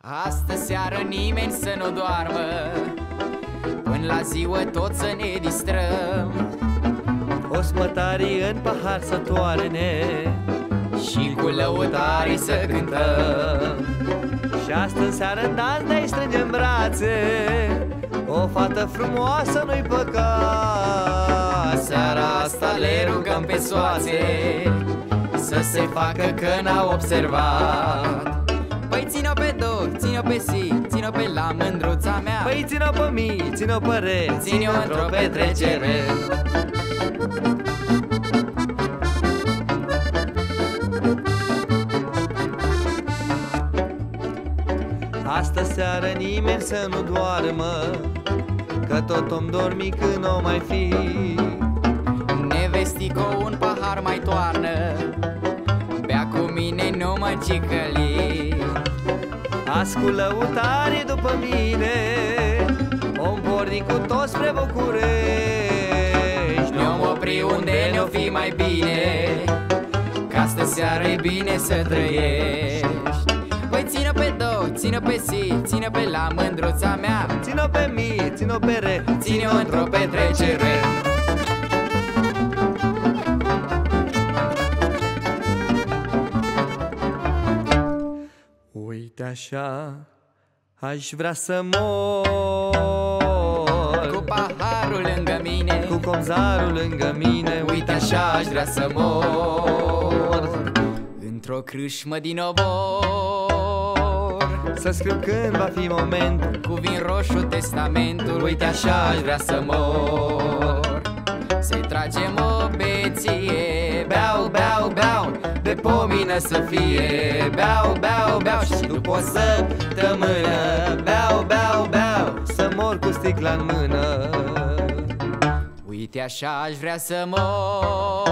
Astă seară nimeni să nu doarmă, până la ziua tot să ne distrăm. Ospătarii în pahar să toarne și cu lăutarii să cântăm. Și astă seară în dans ne strângem brațe, o fată frumoasă nu-i păcat. Seara asta le rugăm pe soațe să se facă că n-au observat. Păi ține-o pe două, ține-o pe si, ține-o pe la mândruța mea. Păi ține-o pe mii, ține-o pe re, ține-o într-o petrecere. Astă seară nimeni să nu doarmă, că tot om dormi când o mai fi. Nevestico un pahar mai toarnă, bea cu mine, nu mă cicăli. Ascult lăutarii după mine, om porni cu toți spre București. Ne-om opri unde ne-o fi mai bine, că astă seară e bine să trăiești. Păi ține-o pe două, ține-o pe si, ține pe la mândruța mea. Ține-o pe mii, ține-o pe re, ține-o într-o petrecere. Uite așa aș vrea să mor, cu paharul lângă mine, cu comzarul lângă mine. Uite așa aș vrea să mor, într-o crâșmă din obor, să scriu când va fi momentul, cu vin roșu testamentul. Uite așa aș vrea să mor, să-i tragem o beție, beau, beau, beau, de pomină să fie. Beau, beau, beau și după o săptămână, beau, beau, beau, să mor cu sticla în mână. Uite așa aș vrea să mor,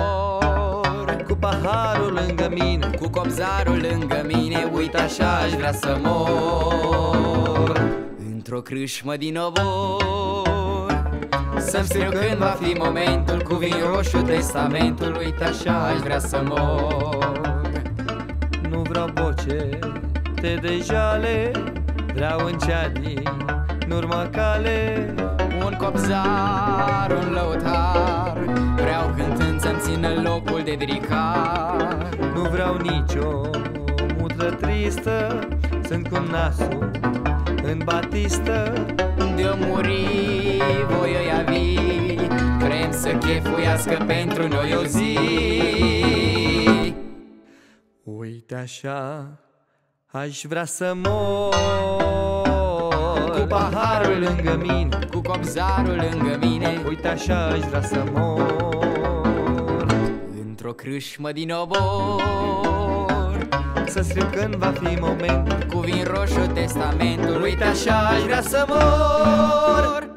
cu paharul lângă mine, cu copzarul lângă mine. Uite așa aș vrea să mor, într-o crâșmă din obor, să-mi scriu când va fi momentul, cu vin roșu testamentul. Uite așa aș vrea să mor. Nu vreau boce de jale, vreau în ceadi, în urma cale, un copzar, un lăutar, vreau cântând să-mi țină locul de dricar. Nu vreau nicio mutră tristă, sunt cu nasul în batistă. De-o muri voi ăia vii, vrem să chefuiască pentru noi o zi. Uite așa aș vrea să mor, cu paharul lângă mine, cu copzarul lângă mine. Uite așa aș vrea să mor, într-o crâșmă din obor, să scriu când va fi moment, cu vin roșu testamentul. Uite așa aș vrea să mor.